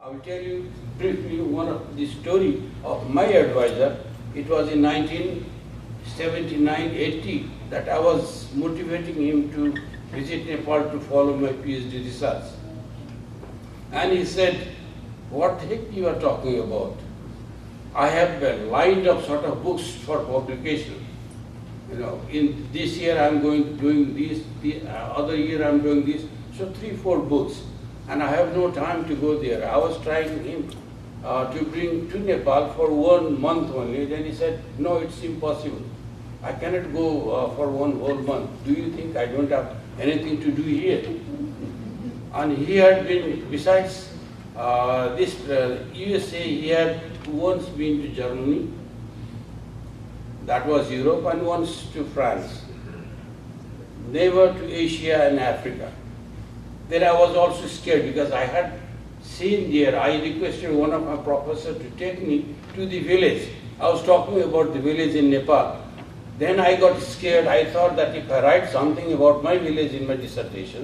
I will tell you briefly one of the story of my advisor. It was in 1979-80 that I was motivating him to visit Nepal to follow my PhD research. And he said, "What the heck you are talking about? I have lined up sort of books for publication. In this year I am doing this, the other year I am doing this, so 3-4 books. And I have no time to go there." I was trying him to bring to Nepal for 1 month only. Then he said, "No, it's impossible. I cannot go for 1 whole month. Do you think I don't have anything to do here?" And he had been, besides this USA, he had once been to Germany, that was Europe, and once to France. Never to Asia and Africa. Then I was also scared because I had seen there, I requested one of my professors to take me to the village. I was talking about the village in Nepal. Then I got scared. I thought that if I write something about my village in my dissertation,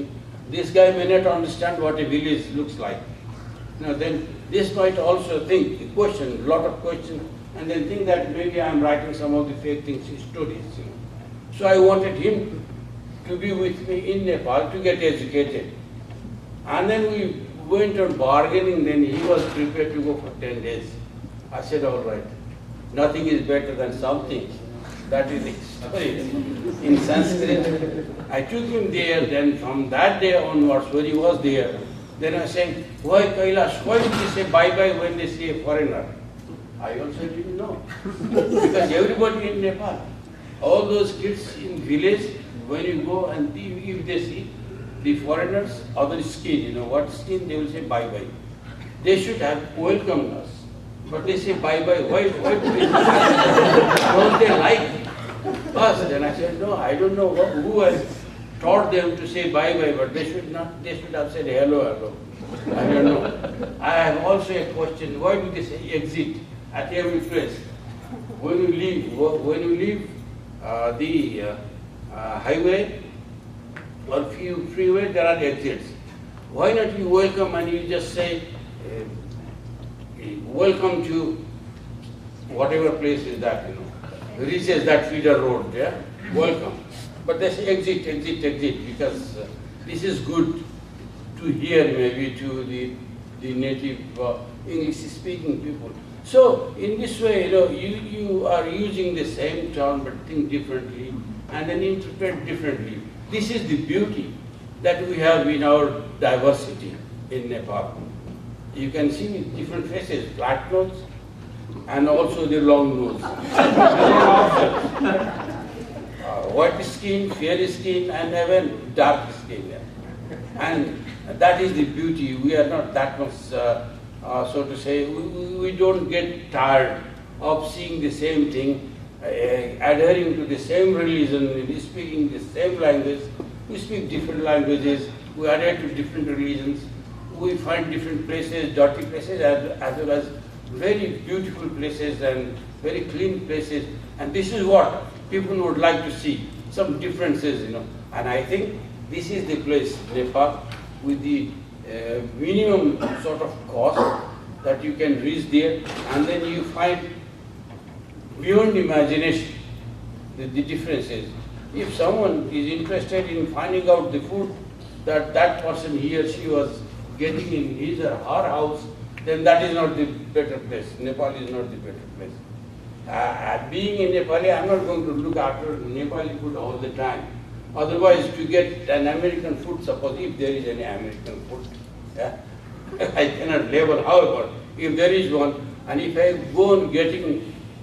this guy may not understand what a village looks like. Then this might also think, a lot of questions, and then think that maybe I am writing some of the fake things, stories. So I wanted him to be with me in Nepal to get educated. And then we went on bargaining, then he was prepared to go for 10 days. I said, "All right, nothing is better than something." That is the story in Sanskrit. I took him there, then from that day onwards, when he was there, then I said, "Why Kailash, why do they say bye-bye when they see a foreigner?" I also didn't know. Because everybody in Nepal, all those kids in village, when you go and if they see the foreigners, other skin, what skin, they will say bye-bye. They should have welcomed us. But they say bye-bye. Why do they don't they like us? Then I said, "No, I don't know who has taught them to say bye-bye, but they should have said hello. I don't know." I have also a question, why do they say exit at every place? When you leave the highway or freeway, there are exits. Why not you welcome and you just say, "Welcome to whatever place is that, reaches that feeder road, yeah? Welcome." But they say exit, because this is good to hear maybe to the native English-speaking people. So in this way, you are using the same term but think differently and then interpret differently. This is the beauty that we have in our diversity in Nepal. You can see different faces, flat nose and also the long nose. White skin, fair skin, and even dark skin. And that is the beauty. We are not that much, so to say, we don't get tired of seeing the same thing, adhering to the same religion, speaking the same language. We speak different languages, we adhere to different religions, we find different places, dirty places, as well as very beautiful places and very clean places. And this is what people would like to see, some differences, And I think this is the place, Nepal, with the minimum sort of cost that you can reach there, and then you find beyond imagination the differences. If someone is interested in finding out the food that person, he or she, was getting in his or her house, then that is not the better place. Nepal is not the better place. Being in Nepali, I am not going to look after Nepali food all the time. Otherwise, to get an American food, suppose if there is any American food, I cannot label, however, if there is one, and if I go on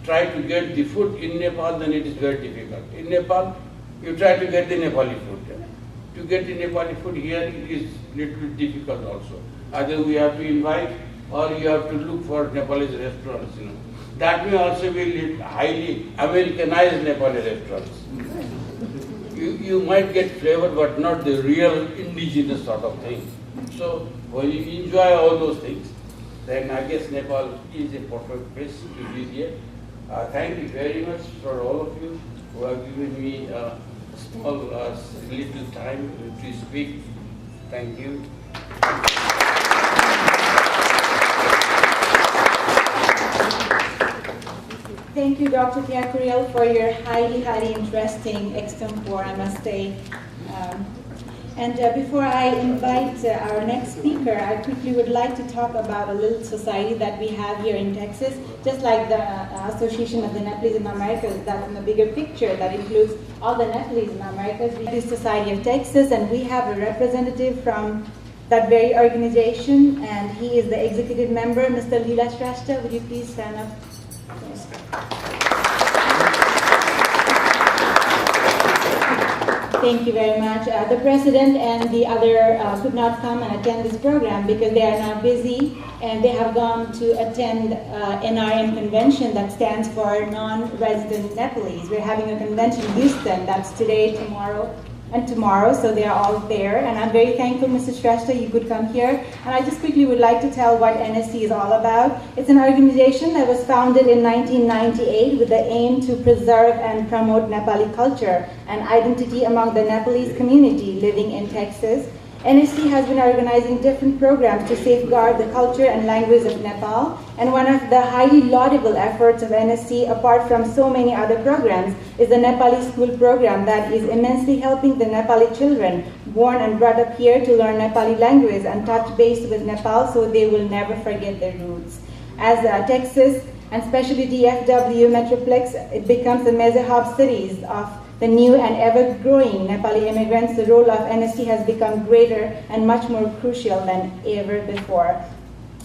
try to get the food in Nepal, then it is very difficult. In Nepal, you try to get the Nepali food. To get the Nepali food here, it is little difficult also. Either we have to invite or you have to look for Nepalese restaurants. That may also be highly Americanized Nepali restaurants. You might get flavor, but not the real indigenous sort of thing. So when you enjoy all those things, then I guess Nepal is a perfect place to be here. Thank you very much for all of you who have given me a small little time to speak. Thank you. thank you, Dr. Diakuriel, for your highly interesting extempore, I must say. Before I invite our next speaker, I quickly would like to talk about a little society that we have here in Texas. Just like the Association of the Nepalese in Americas, that's in the bigger picture that includes all the Nepalese in Americas. We have the Society of Texas, and we have a representative from that very organization, and he is the executive member, Mr. Leela Shrestha. Would you please stand up? Thank you very much. The president and the other could not come and attend this program because they are now busy, and they have gone to attend NRM convention that stands for non-resident Nepalese. We're having a convention in Houston. That's today, tomorrow, and tomorrow, so they are all there. And I'm very thankful, Mr. Shrestha, you could come here. And I just quickly would like to tell what NSC is all about. It's an organization that was founded in 1998 with the aim to preserve and promote Nepali culture and identity among the Nepalese community living in Texas. NSC has been organizing different programs to safeguard the culture and language of Nepal, and one of the highly laudable efforts of NSC, apart from so many other programs, is the Nepali school program that is immensely helping the Nepali children born and brought up here to learn Nepali language and touch base with Nepal so they will never forget their roots. As Texas, and especially DFW Metroplex, it becomes the major hub cities of the new and ever-growing Nepali immigrants. The role of NSC has become greater and much more crucial than ever before.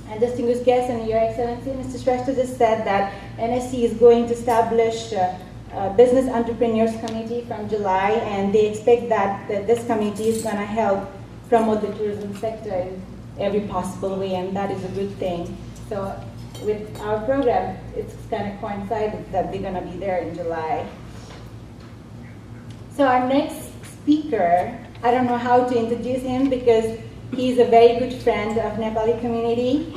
And distinguished guests and Your Excellency, Mr. Shrestha just said that NSC is going to establish a Business Entrepreneurs Committee from July, and they expect that this committee is going to help promote the tourism sector in every possible way, and that is a good thing. So with our program, it's kind of coincided that they're going to be there in July. So our next speaker, I don't know how to introduce him because he's a very good friend of Nepali community.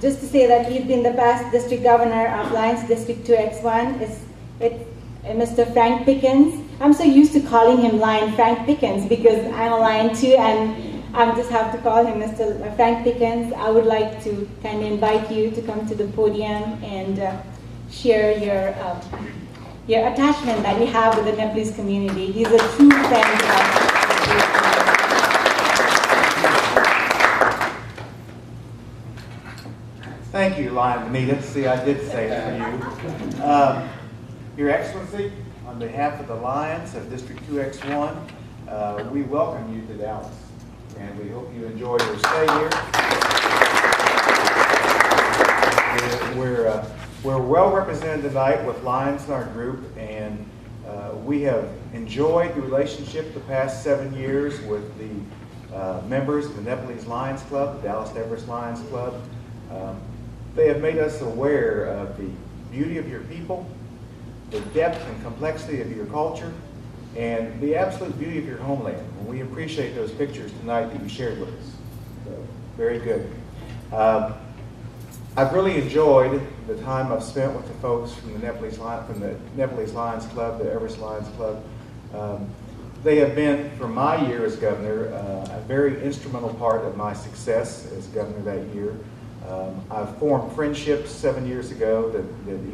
Just to say that he's been the past district governor of Lions District 2X1. It's Mr. Frank Pickens. I'm so used to calling him Lion Frank Pickens because I'm a Lion too, and I just have to call him Mr. Frank Pickens. I would like to kind of invite you to come to the podium and share your attachment that you have with the Nepalese community. He's a true friend of Thank you, Lion Benita. See, I did say it for you. Your Excellency, on behalf of the Lions of District 2X1, we welcome you to Dallas, and we hope you enjoy your stay here. We're well represented tonight with Lions in our group, and we have enjoyed the relationship the past 7 years with the members of the Nepalese Lions Club, the Dallas Everest Lions Club. They have made us aware of the beauty of your people, the depth and complexity of your culture, and the absolute beauty of your homeland. And we appreciate those pictures tonight that you shared with us. So, very good. I've really enjoyed the time I've spent with the folks from the Nepalese Lions Club, the Everest Lions Club. They have been, for my year as governor, a very instrumental part of my success as governor that year. I've formed friendships 7 years ago that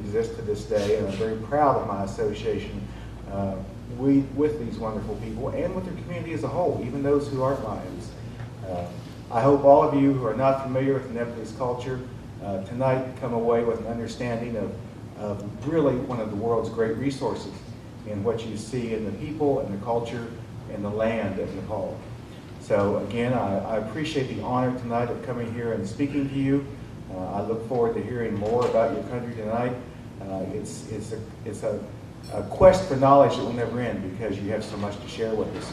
exist to this day, and I'm very proud of my association with these wonderful people and with their community as a whole, even those who aren't Lions. I hope all of you who are not familiar with the Nepalese culture tonight come away with an understanding of really one of the world's great resources in what you see in the people and the culture and the land of Nepal. So again, I appreciate the honor tonight of coming here and speaking to you. I look forward to hearing more about your country tonight. It's a quest for knowledge that will never end because you have so much to share with us.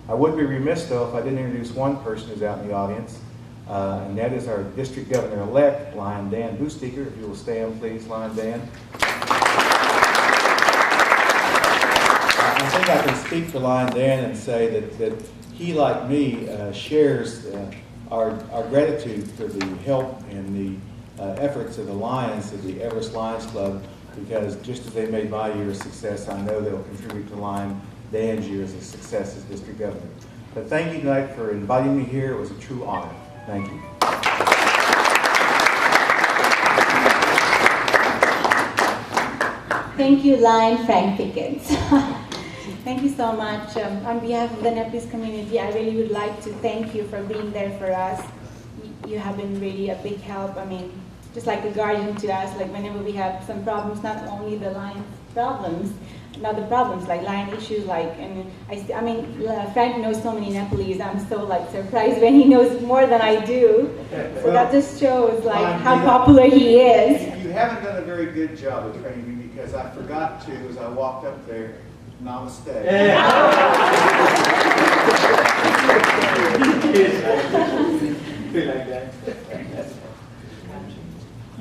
I would be remiss though if I didn't introduce one person who's out in the audience, and that is our District Governor-elect, Lion Dan Boesteker. If you will stand, please, Lion Dan. I think I can speak for Lion Dan and say that he, like me, shares our gratitude for the help and the efforts of the Lions of the Everest Lions Club, because just as they made my year a success, I know they'll contribute to Lion Dan's year as a success as District Governor. But thank you tonight for inviting me here. It was a true honor. Thank you. Thank you, Lion Frank Pickens. Thank you so much. On behalf of the Nepalese community, I really would like to thank you for being there for us. You have been really a big help. I mean, just like a guardian to us, like whenever we have some problems, not only the lion problems, not the problems, like lion issues, like, and I mean, Frank knows so many Nepalese. I'm so like surprised when he knows more than I do. So that just shows like how popular he is. You haven't done a very good job of training me because I forgot to, as I walked up there, namaste.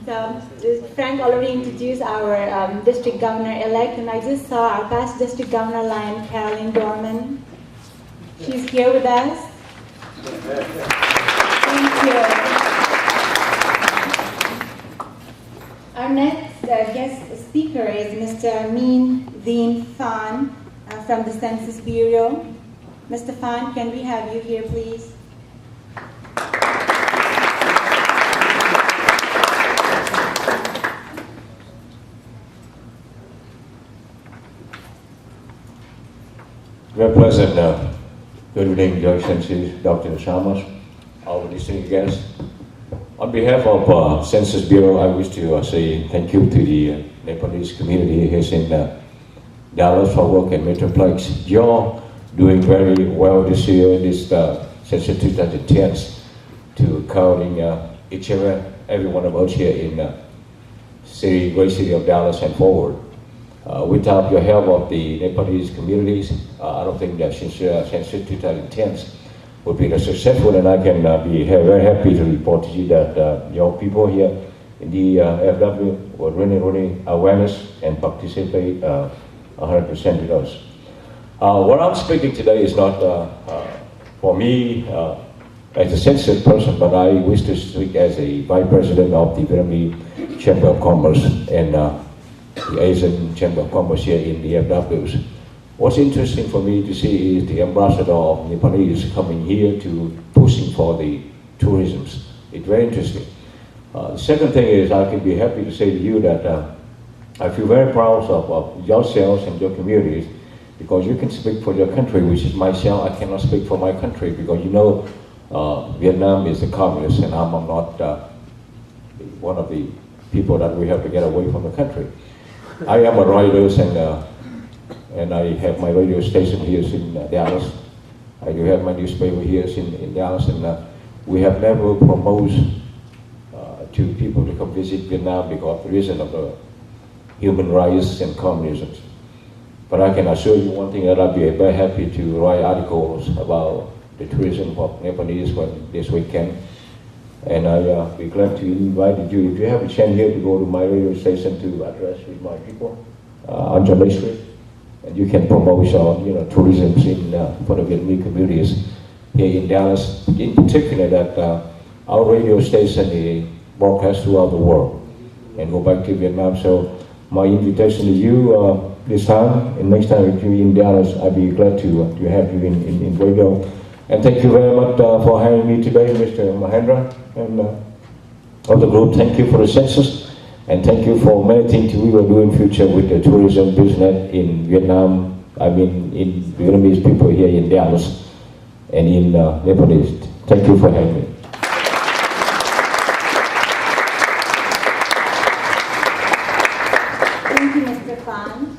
So Frank already introduced our district governor-elect, and I just saw our past district governor, Lion Carolyn Dorman. She's here with us. Thank you. Our next guest speaker is Mr. Min Deen Phan from the Census Bureau. Mr. Phan, can we have you here, please? Very pleasant. Good evening, Your Excellency, Dr. Shamas, our distinguished guests. On behalf of Census Bureau, I wish to say thank you to the Nepalese community here in Dallas, Fort Worth, and Metroplex. You're doing very well this year in this Census 2010 to counting each and every one of us here in great city of Dallas and forward. Without your help of the Nepalese communities, I don't think that Census 2010 would be successful, and I can be very happy to report to you that your people here in the FW were really awareness and participate 100% with us. What I'm speaking today is not for me as a census person, but I wish to speak as a vice president of the Vietnamese Chamber of Commerce and the Asian Chamber of Commerce here in the FWs. What's interesting for me to see is the ambassador of Nepalese coming here to pushing for the tourism. It's very interesting. The second thing is I can be happy to say to you that I feel very proud of yourselves and your communities because you can speak for your country, which is myself. I cannot speak for my country because you know Vietnam is a communist and I'm not one of the people that we have to get away from the country. I am a writer and I have my radio station here in Dallas. I do have my newspaper here in Dallas, and we have never proposed to people to come visit Vietnam because of the reason of the human rights and communism. But I can assure you one thing, that I'll be very happy to write articles about the tourism of Nepalese when this weekend. And I'll be glad to invite you, if you have a chance here, to go to my radio station to address with my people on Jamaica Street. And you can promote tourism for the Vietnamese communities here in Dallas. In particular, that our radio station is broadcast throughout the world and go back to Vietnam. So my invitation to you this time, and next time if you're in Dallas, I'd be glad to have you in radio. And thank you very much for having me today, Mr. Mahendra, and of the group. Thank you for the census, and thank you for many things we will do in future with the tourism business in Vietnam. I mean, in Vietnamese people here in Dallas and in Nepalese. Thank you for having me. Thank you, Mr. Phan.